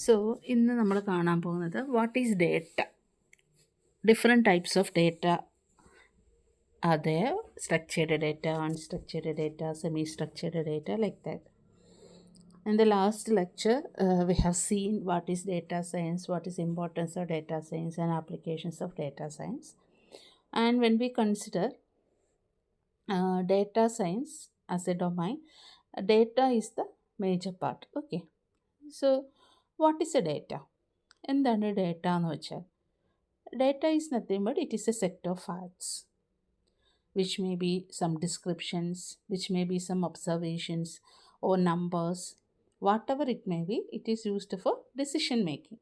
So ഇന്ന് നമ്മൾ കാണാൻ പോകുന്നത് what is data. Different types of data are there: structured data, unstructured data, semi-structured data, like that. In the last lecture, we have seen what is data science, what is importance of data science and applications of data science. And when we consider data science as a domain, data is the major part. Okay. So what is a data? എന്താണ് data എന്ന് വെച്ചാൽ data is nothing but it is A set of facts which may be some descriptions, which may be some observations or numbers, whatever it may be, it is used for decision making.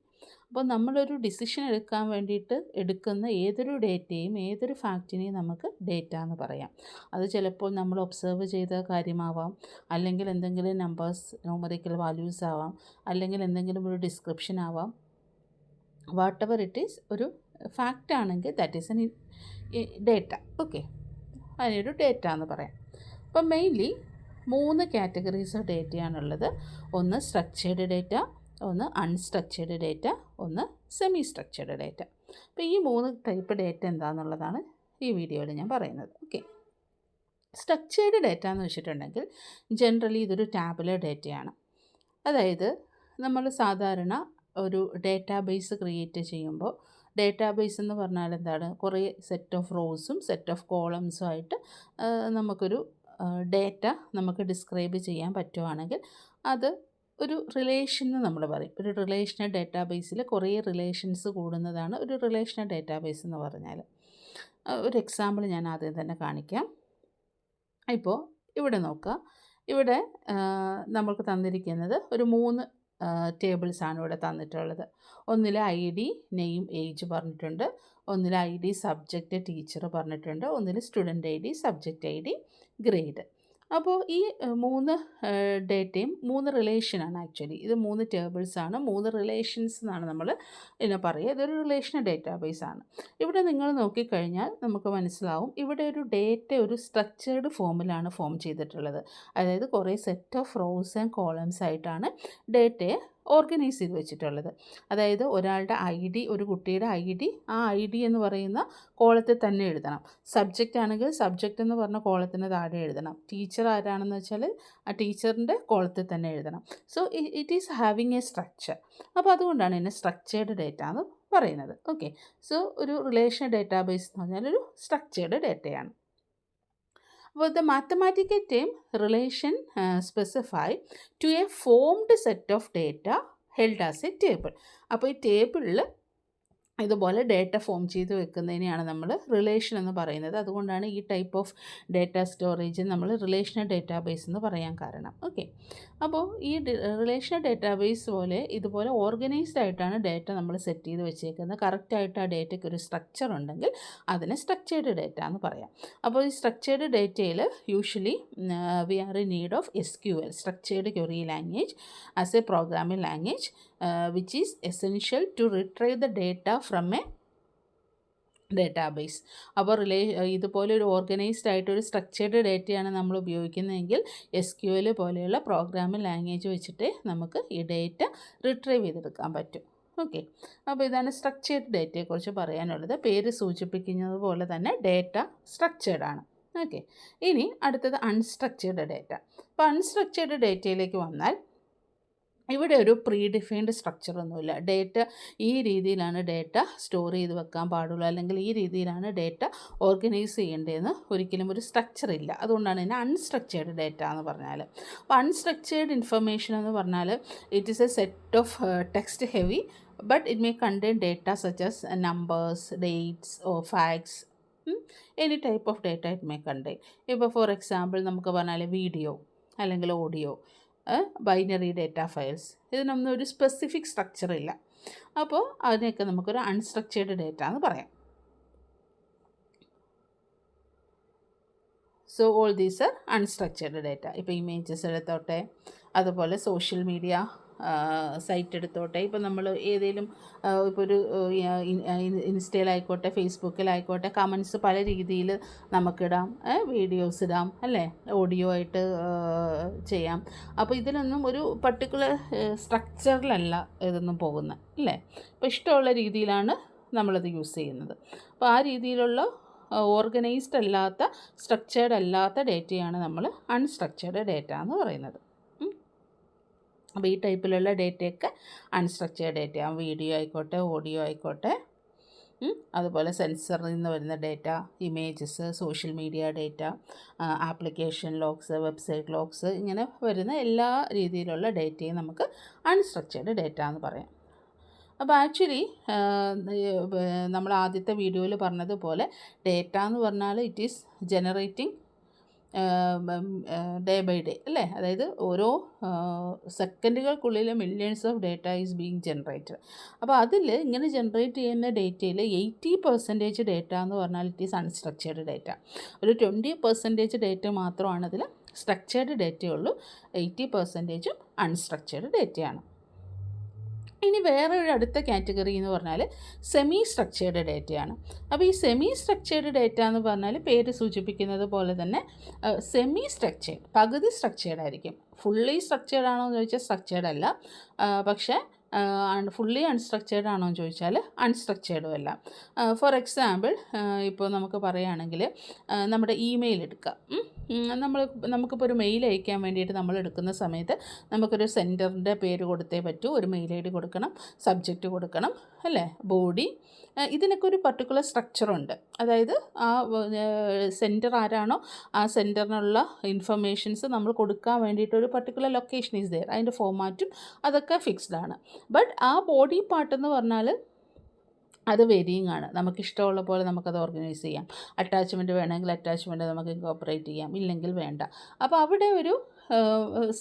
അപ്പോൾ നമ്മളൊരു decision എടുക്കാൻ വേണ്ടിയിട്ട് എടുക്കുന്ന ഏതൊരു ഡേറ്റയും ഏതൊരു ഫാക്റ്റിനെയും നമുക്ക് data എന്ന് പറയാം. അത് ചിലപ്പോൾ നമ്മൾ ഒബ്സർവ് ചെയ്ത കാര്യമാവാം, അല്ലെങ്കിൽ എന്തെങ്കിലും നമ്പേഴ്സ്, ന്യൂമറിക്കൽ വാല്യൂസ് ആവാം, അല്ലെങ്കിൽ എന്തെങ്കിലും ഒരു ഡിസ്ക്രിപ്ഷൻ ആവാം. വാട്ടെവർ ഇറ്റ് ഈസ്, ഒരു ഫാക്റ്റ് ആണെങ്കിൽ that is N data. Okay, അതിനൊരു ഡേറ്റ എന്ന് പറയാം. അപ്പം മെയിൻലി 3 കാറ്റഗറീസ് ഓഫ് ഡേറ്റയാണുള്ളത്. ഒന്ന് സ്ട്രക്ചേർഡ് ഡേറ്റ, ഒന്ന് അൺസ്ട്രക്ചേർഡ് ഡേറ്റ, ഒന്ന് സെമി സ്ട്രക്ചേർഡ് ഡേറ്റ. അപ്പോൾ ഈ 3 ടൈപ്പ് ഡേറ്റ എന്താണെന്നുള്ളതാണ് ഈ വീഡിയോയിൽ ഞാൻ പറയുന്നത്. ഓക്കെ, സ്ട്രക്ചേർഡ് ഡേറ്റ എന്ന് വെച്ചിട്ടുണ്ടെങ്കിൽ ജനറലി ഇതൊരു ടാബുലർ ഡേറ്റയാണ്. അതായത് നമ്മൾ സാധാരണ ഒരു ഡേറ്റാബേസ് ക്രിയേറ്റ് ചെയ്യുമ്പോൾ, ഡേറ്റാബേസ് എന്ന് പറഞ്ഞാൽ എന്താണ്, കുറേ സെറ്റ് ഓഫ് റോസും സെറ്റ് ഓഫ് കോളംസും ആയിട്ട് നമുക്കൊരു ഡേറ്റ നമുക്ക് ഡിസ്ക്രൈബ് ചെയ്യാൻ പറ്റുവാണെങ്കിൽ അത് ഒരു റിലേഷൻ എന്ന് നമ്മൾ പറയും. ഒരു റിലേഷണൽ ഡേറ്റാബേസിൽ കുറേ റിലേഷൻസ് കൂടുന്നതാണ് ഒരു റിലേഷണൽ ഡേറ്റാബേസ് എന്ന് പറഞ്ഞാൽ. ഒരു എക്സാമ്പിൾ ഞാൻ ആദ്യം തന്നെ കാണിക്കാം. ഇപ്പോൾ ഇവിടെ നോക്കുക, ഇവിടെ നമുക്ക് തന്നിരിക്കുന്നത് ഒരു 3 ടേബിൾസാണ് ഇവിടെ തന്നിട്ടുള്ളത്. ഒന്നിൽ ഐ ഡി, നെയിം, ഏജ് പറഞ്ഞിട്ടുണ്ട്. ഒന്നിൽ ഐ ഡി, സബ്ജക്റ്റ്, ടീച്ചർ പറഞ്ഞിട്ടുണ്ട്. ഒന്നിൽ student I D, subject I D, grade. അപ്പോൾ ഈ 3 ഡേറ്റയും 3 റിലേഷനാണ്. ആക്ച്വലി ഇത് 3 ടേബിൾസാണ്, 3 റിലേഷൻസ് എന്നാണ് നമ്മൾ ഇതിനെ പറയുക. ഇതൊരു റിലേഷണൽ ഡേറ്റാബേസ് ആണ്. ഇവിടെ നിങ്ങൾ നോക്കിക്കഴിഞ്ഞാൽ നമുക്ക് മനസ്സിലാവും, ഇവിടെ ഒരു ഡേറ്റ ഒരു സ്ട്രക്ചേർഡ് ഫോമിലാണ് ഫോം ചെയ്തിട്ടുള്ളത്. അതായത് കുറേ set of rows and columns ആയിട്ടാണ് ഡേറ്റയെ ഓർഗനൈസ് ചെയ്ത് വെച്ചിട്ടുള്ളത്. അതായത് ഒരാളുടെ ഐ ഡി, ഒരു കുട്ടിയുടെ ഐ ഡി, ആ ഐ ഡി എന്ന് പറയുന്ന കോളത്തിൽ തന്നെ എഴുതണം. സബ്ജക്റ്റ് ആണെങ്കിൽ സബ്ജക്റ്റ് എന്ന് പറഞ്ഞ കോളത്തിന് താഴെ എഴുതണം. ടീച്ചർ ആരാണെന്ന് വെച്ചാൽ ആ ടീച്ചറിൻ്റെ കോളത്തിൽ തന്നെ എഴുതണം. So it is having A structure. അപ്പോൾ അതുകൊണ്ടാണ് ഇതിനെ സ്ട്രക്ചേർഡ് ഡേറ്റ എന്ന് പറയുന്നത്. ഓക്കെ, സോ ഒരു റിലേഷണൽ ഡേറ്റാബേസ് എന്ന് പറഞ്ഞാൽ ഒരു structured ഡേറ്റയാണ്. Well, the mathematical term relation specify to a formed set of data held as a table. അപ്പോൾ ഈ ടേബിളിൽ ഇതുപോലെ ഡേറ്റ ഫോം ചെയ്ത് വെക്കുന്നതിനെയാണ് നമ്മൾ റിലേഷൻ എന്ന് പറയുന്നത്. അതുകൊണ്ടാണ് ഈ ടൈപ്പ് ഓഫ് ഡേറ്റ സ്റ്റോറേജ് നമ്മൾ റിലേഷണൽ ഡേറ്റാബേസ് എന്ന് പറയാൻ കാരണം. ഓക്കെ, അപ്പോൾ ഈ റിലേഷണൽ ഡേറ്റാബേസ് പോലെ ഇതുപോലെ ഓർഗനൈസ്ഡ് ആയിട്ടാണ് ഡേറ്റ നമ്മൾ സെറ്റ് ചെയ്ത് വെച്ചേക്കുന്നത്. കറക്റ്റായിട്ട് ആ ഡേറ്റയ്ക്ക് ഒരു സ്ട്രക്ചർ ഉണ്ടെങ്കിൽ അതിനെ സ്ട്രക്ചേർഡ് ഡേറ്റ എന്ന് പറയാം. അപ്പോൾ ഈ സ്ട്രക്ചേർഡ് ഡേറ്റയിൽ usually we are in need of SQL, structured query language, as a programming language which is essential to retrieve the data from a database. അപ്പോൾ ഇതുപോലെ ഒരു ഓർഗനൈസ്ഡ് ആയിട്ടൊരു സ്ട്രക്ചേർഡ് ഡേറ്റയാണ് നമ്മൾ ഉപയോഗിക്കുന്നതെങ്കിൽ SQL പോലെയുള്ള പ്രോഗ്രാമിംഗ് ലാംഗ്വേജ് വെച്ചിട്ട് നമുക്ക് ഈ ഡേറ്റ റിട്രീവ് ചെയ്തെടുക്കാൻ പറ്റും. ഓക്കെ, അപ്പോൾ ഇതാണ് സ്ട്രക്ചേർഡ് ഡേറ്റയെക്കുറിച്ച് പറയാനുള്ളത്. പേര് സൂചിപ്പിക്കുന്നത് പോലെ തന്നെ ഡേറ്റ സ്ട്രക്ചേർഡ് ആണ്. ഓക്കെ, ഇനി അടുത്തത് അൺസ്ട്രക്ചേർഡ് ഡേറ്റ. അപ്പോൾ അൺസ്ട്രക്ചേർഡ് ഡേറ്റയിലേക്ക് വന്നാൽ ഇവിടെ ഒരു പ്രീ ഡിഫൈൻഡ് സ്ട്രക്ചറൊന്നുമില്ല. ഡേറ്റ ഈ രീതിയിലാണ് ഡേറ്റ സ്റ്റോർ ചെയ്ത് വെക്കാൻ പാടുള്ളൂ, അല്ലെങ്കിൽ ഈ രീതിയിലാണ് ഡേറ്റ ഓർഗനൈസ് ചെയ്യേണ്ടതെന്ന് ഒരിക്കലും ഒരു സ്ട്രക്ചർ ഇല്ല. അതുകൊണ്ടാണ് ഇതിനെ അൺസ്ട്രക്ചേർഡ് ഡേറ്റ എന്ന് പറഞ്ഞാൽ. അപ്പോൾ അൺസ്ട്രക്ചേർഡ് ഇൻഫർമേഷൻ എന്ന് പറഞ്ഞാൽ it is A set of text heavy but it may contain data such as numbers, dates or facts, any type of data it may contain. ഇപ്പോൾ ഫോർ എക്സാമ്പിൾ നമുക്ക് പറഞ്ഞാൽ video അല്ലെങ്കിൽ audio, binary data files, ഇതിനൊന്നും ഒരു specific structure ഇല്ല. അപ്പോൾ അതിനെയൊക്കെ നമുക്കൊരു അൺസ്ട്രക്ചേർഡ് ഡേറ്റ എന്ന് പറയാം. So all these are unstructured data. ഇപ്പോൾ ഇമേജസ് എടുത്തോട്ടെ, അതുപോലെ സോഷ്യൽ മീഡിയ സൈറ്റ് എടുത്തോട്ടെ, ഇപ്പോൾ നമ്മൾ ഏതെങ്കിലും ഇപ്പോൾ ഒരു ഇൻസ്റ്റയിലായിക്കോട്ടെ ഫേസ്ബുക്കിലായിക്കോട്ടെ കമൻസ് പല രീതിയിൽ നമുക്കിടാം, വീഡിയോസ് ഇടാം അല്ലേ, ഓഡിയോ ആയിട്ട് ചെയ്യാം. അപ്പോൾ ഇതിലൊന്നും ഒരു പർട്ടിക്കുലർ സ്ട്രക്ചറിലല്ല ഇതൊന്നും പോകുന്നത് അല്ലേ. അപ്പോൾ ഇഷ്ടമുള്ള രീതിയിലാണ് നമ്മളത് യൂസ് ചെയ്യുന്നത്. അപ്പോൾ ആ രീതിയിലുള്ള ഓർഗനൈസ്ഡ് അല്ലാത്ത സ്ട്രക്ചേർഡ് അല്ലാത്ത ഡേറ്റയാണ് നമ്മൾ അൺസ്ട്രക്ചേർഡ് ഡേറ്റ എന്ന് പറയുന്നത്. അപ്പോൾ ഈ ടൈപ്പിലുള്ള ഡേറ്റയൊക്കെ അൺസ്ട്രക്ചേർഡ് ഡേറ്റയാണ്. വീഡിയോ ആയിക്കോട്ടെ ഓഡിയോ ആയിക്കോട്ടെ, അതുപോലെ സെൻസറിൽ നിന്ന് വരുന്ന data, images, social media data, application logs, website logs, ഇങ്ങനെ വരുന്ന എല്ലാ രീതിയിലുള്ള ഡേറ്റയും നമുക്ക് അൺസ്ട്രക്ചേർഡ് ഡേറ്റ എന്ന് പറയാം. അപ്പോൾ ആക്ച്വലി നമ്മൾ ആദ്യത്തെ വീഡിയോയിൽ പറഞ്ഞതുപോലെ ഡേറ്റ എന്ന് പറഞ്ഞാൽ it is generating day by day അല്ലേ. അതായത് ഓരോ സെക്കൻഡുകൾക്കുള്ളിൽ millions of data is being generated. അപ്പോൾ അതിൽ ഇങ്ങനെ ജനറേറ്റ് ചെയ്യുന്ന ഡേറ്റയിൽ 80% ഡേറ്റ എന്ന് പറഞ്ഞാൽ ഇറ്റ് ഈസ് അൺസ്ട്രക്ചേർഡ് ഡേറ്റ. ഒരു 20% ഡേറ്റ മാത്രമാണ് അതിൽ സ്ട്രക്ചേർഡ് ഡേറ്റയുള്ളൂ. 80% അൺസ്ട്രക്ചേർഡ് ഡേറ്റയാണ്. ഇനി വേറെ ഒരു അടുത്ത കാറ്റഗറി എന്ന് പറഞ്ഞാൽ സെമി സ്ട്രക്ചേർഡ് ഡേറ്റയാണ്. അപ്പോൾ ഈ സെമി സ്ട്രക്ചേർഡ് ഡേറ്റ എന്ന് പറഞ്ഞാൽ പേര് സൂചിപ്പിക്കുന്നത് പോലെ തന്നെ സെമി സ്ട്രക്ചേർഡ്, പകുതി സ്ട്രക്ചേർഡ് ആയിരിക്കും. ഫുള്ളി സ്ട്രക്ചേർഡ് ആണോ എന്ന് ചോദിച്ചാൽ സ്ട്രക്ചേർഡ് അല്ല, പക്ഷേ ഫുള്ളി അൺസ്ട്രക്ചേർഡ് ആണോ എന്ന് ചോദിച്ചാൽ അൺസ്ട്രക്ചേർഡും അല്ല. ഫോർ എക്സാമ്പിൾ ഇപ്പോൾ നമുക്ക് പറയുകയാണെങ്കിൽ നമ്മുടെ ഇമെയിൽ എടുക്കാം. നമുക്കിപ്പോൾ ഒരു മെയിൽ അയക്കാൻ വേണ്ടിയിട്ട് നമ്മൾ എടുക്കുന്ന സമയത്ത് നമുക്കൊരു സെൻറ്ററിൻ്റെ പേര് കൊടുത്തേ പറ്റൂ, ഒരു മെയിൽ ഐ ഡി കൊടുക്കണം, സബ്ജക്റ്റ് കൊടുക്കണം അല്ലേ, ബോഡി, ഇതിനൊക്കെ ഒരു പർട്ടിക്കുലർ സ്ട്രക്ചറുണ്ട്. അതായത് ആ സെൻറ്റർ ആരാണോ ആ സെൻറ്ററിനുള്ള ഇൻഫർമേഷൻസ് നമ്മൾ കൊടുക്കാൻ വേണ്ടിയിട്ട് ഒരു പർട്ടിക്കുലർ ലൊക്കേഷൻ ഈസ് ദെയർ, അതിൻ്റെ ഫോമാറ്റും അതൊക്കെ ഫിക്സ്ഡ് ആണ്. ബട്ട് ആ ബോഡി പാർട്ട് എന്ന് പറഞ്ഞാൽ അത് വേരിയിങ് ആണ്. നമുക്കിഷ്ടമുള്ള പോലെ നമുക്കത് ഓർഗനൈസ് ചെയ്യാം. അറ്റാച്ച്മെൻറ്റ് വേണമെങ്കിൽ അറ്റാച്ച്മെൻറ്റ് നമുക്ക് ഇൻകോപ്പറേറ്റ് ചെയ്യാം, ഇല്ലെങ്കിൽ വേണ്ട. അപ്പോൾ അവിടെ ഒരു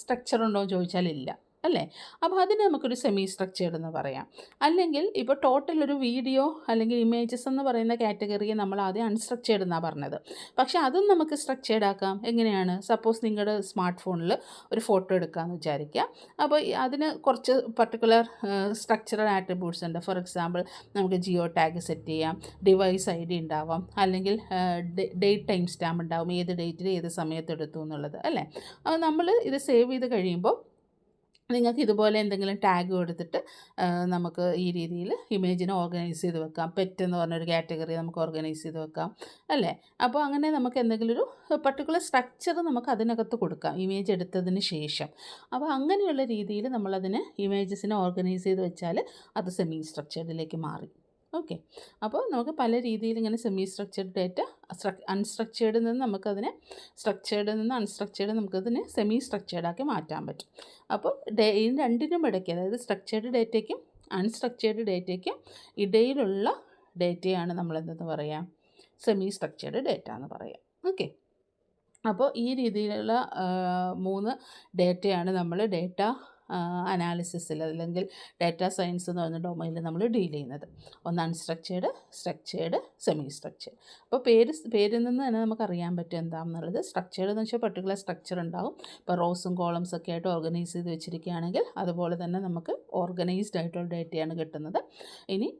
സ്ട്രക്ചർ ഉണ്ടോ എന്ന് ചോദിച്ചാൽ ഇല്ല അല്ലേ. അപ്പോൾ അതിന് നമുക്കൊരു സെമി സ്ട്രക്ചേർഡ് എന്ന് പറയാം. അല്ലെങ്കിൽ ഇപ്പോൾ ടോട്ടൽ ഒരു വീഡിയോ അല്ലെങ്കിൽ ഇമേജസ് എന്ന് പറയുന്ന കാറ്റഗറിയെ നമ്മൾ ആദ്യം അൺസ്ട്രക്ചേർഡ് എന്നാണ് പറഞ്ഞത്. പക്ഷേ അതും നമുക്ക് സ്ട്രക്ചേർഡ് ആക്കാം. എങ്ങനെയാണ്? സപ്പോസ് നിങ്ങളുടെ സ്മാർട്ട് ഫോണിൽ ഒരു ഫോട്ടോ എടുക്കാമെന്ന് വിചാരിക്കുക. അപ്പോൾ അതിന് കുറച്ച് പർട്ടിക്കുലർ സ്ട്രക്ചറൽ ആട്രിബ്യൂട്ട്സ് ഉണ്ട്. ഫോർ എക്സാമ്പിൾ നമുക്ക് ജിയോ ടാഗ് സെറ്റ് ചെയ്യാം, ഡിവൈസ് ID ഉണ്ടാവാം, അല്ലെങ്കിൽ ഡേറ്റ് ടൈം സ്റ്റാമ്പ് ഉണ്ടാവും, ഏത് ഡേറ്റിൽ ഏത് സമയത്ത് എടുത്തു എന്നുള്ളത് അല്ലേ. അപ്പോൾ നമ്മൾ ഇത് സേവ് ചെയ്ത് കഴിയുമ്പോൾ നിങ്ങൾക്ക് ഇതുപോലെ എന്തെങ്കിലും ടാഗ് കൊടുത്തിട്ട് നമുക്ക് ഈ രീതിയിൽ ഇമേജിനെ ഓർഗനൈസ് ചെയ്ത് വെക്കാം. പെറ്റ് എന്ന് പറഞ്ഞൊരു കാറ്റഗറി നമുക്ക് ഓർഗനൈസ് ചെയ്ത് വെക്കാം അല്ലേ. അപ്പോൾ അങ്ങനെ നമുക്ക് എന്തെങ്കിലും ഒരു പർട്ടിക്കുലർ സ്ട്രക്ചർ നമുക്ക് അതിനകത്ത് കൊടുക്കാം ഇമേജ് എടുത്തതിന് ശേഷം. അപ്പോൾ അങ്ങനെയുള്ള രീതിയിൽ നമ്മളതിന് ഇമേജസിനെ ഓർഗനൈസ് ചെയ്ത് വെച്ചാൽ അത് സെമി സ്ട്രക്ചേർഡിലേക്ക് മാറി. ഓക്കെ. അപ്പോൾ നമുക്ക് പല രീതിയിൽ ഇങ്ങനെ സെമി സ്ട്രക്ചേർഡ് ഡേറ്റ, അൺസ്ട്രക്ചേർഡിൽ നിന്ന് നമുക്കതിനെ സ്ട്രക്ചേർഡിൽ നിന്ന് അൺസ്ട്രക്ചേർഡ് നമുക്കതിനെ സെമി സ്ട്രക്ചേർഡാക്കി മാറ്റാൻ പറ്റും. അപ്പോൾ ഇതിന് രണ്ടിനും ഇടയ്ക്ക്, അതായത് സ്ട്രക്ചേർഡ് ഡേറ്റയ്ക്കും അൺസ്ട്രക്ചേർഡ് ഡേറ്റയ്ക്കും ഇടയിലുള്ള ഡേറ്റയാണ് നമ്മളെന്തെന്ന് പറയാം, സെമി സ്ട്രക്ചേർഡ് ഡേറ്റ എന്ന് പറയാം. ഓക്കെ. അപ്പോൾ ഈ രീതിയിലുള്ള 3 ഡേറ്റയാണ് നമ്മൾ ഡേറ്റ അനാലിസിസിൽ അല്ലെങ്കിൽ ഡാറ്റ സയൻസ് എന്ന് പറയുന്ന ഡൊമൈനിൽ നമ്മൾ ഡീൽ ചെയ്യുന്നത്. ഒന്ന് അൺസ്ട്രക്ചേർഡ്, സ്ട്രക്ചേർഡ്, സെമി സ്ട്രക്ചേർഡ്. അപ്പോൾ പേരിൽ നിന്ന് തന്നെ നമുക്കറിയാൻ പറ്റും എന്താണെന്നുള്ളത്. സ്ട്രക്ചേർഡ് എന്ന് വെച്ചാൽ പർട്ടിക്കുലർ സ്ട്രക്ചർ ഉണ്ടാവും. ഇപ്പോൾ റോസും കോളംസ് ഒക്കെ ആയിട്ട് ഓർഗനൈസ് ചെയ്ത് വെച്ചിരിക്കുകയാണെങ്കിൽ അതുപോലെ തന്നെ നമുക്ക് ഓർഗനൈസ്ഡ് ആയിട്ടുള്ള ഡേറ്റയാണ് കിട്ടുന്നത്. ഇനി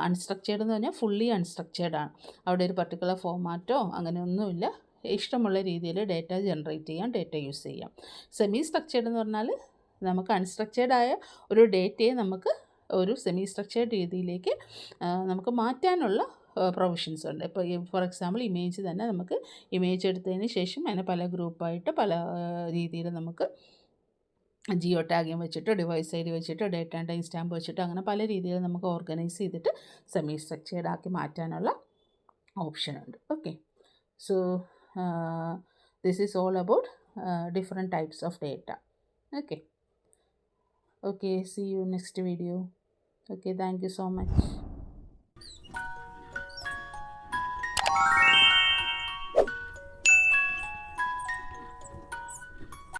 അൺസ്ട്രക്ചേർഡ് എന്ന് പറഞ്ഞാൽ ഫുള്ളി അൺസ്ട്രക്ചേർഡ് ആണ്. അവിടെ ഒരു പർട്ടിക്കുലർ ഫോമാറ്റോ അങ്ങനെയൊന്നുമില്ല, ഇഷ്ടമുള്ള രീതിയിൽ ഡേറ്റ ജനറേറ്റ് ചെയ്യാം, ഡേറ്റ യൂസ് ചെയ്യാം. സെമി സ്ട്രക്ചേർഡ് എന്ന് പറഞ്ഞാൽ നമുക്ക് അൺസ്ട്രക്ചേർഡായ ഒരു ഡേറ്റയെ നമുക്ക് ഒരു സെമി സ്ട്രക്ചേർഡ് രീതിയിലേക്ക് നമുക്ക് മാറ്റാനുള്ള പ്രൊവിഷൻസ് ഉണ്ട്. ഇപ്പോൾ ഫോർ എക്സാമ്പിൾ ഇമേജ് തന്നെ നമുക്ക് ഇമേജ് എടുത്തതിന് ശേഷം അതിനെ പല ഗ്രൂപ്പായിട്ട് പല രീതിയിൽ നമുക്ക് ജിയോ ടാഗിങ് വെച്ചിട്ട്, ഡിവൈസ് ID വെച്ചിട്ട്, ഡേറ്റ് ആൻഡ് ടൈം സ്റ്റാമ്പ് വെച്ചിട്ട്, അങ്ങനെ പല രീതിയിൽ നമുക്ക് ഓർഗനൈസ് ചെയ്തിട്ട് സെമി സ്ട്രക്ചേർഡ് ആക്കി മാറ്റാനുള്ള ഓപ്ഷൻ ഉണ്ട്. Okay. So this is all about different types of data. Okay, see you next video. Okay, thank you so much.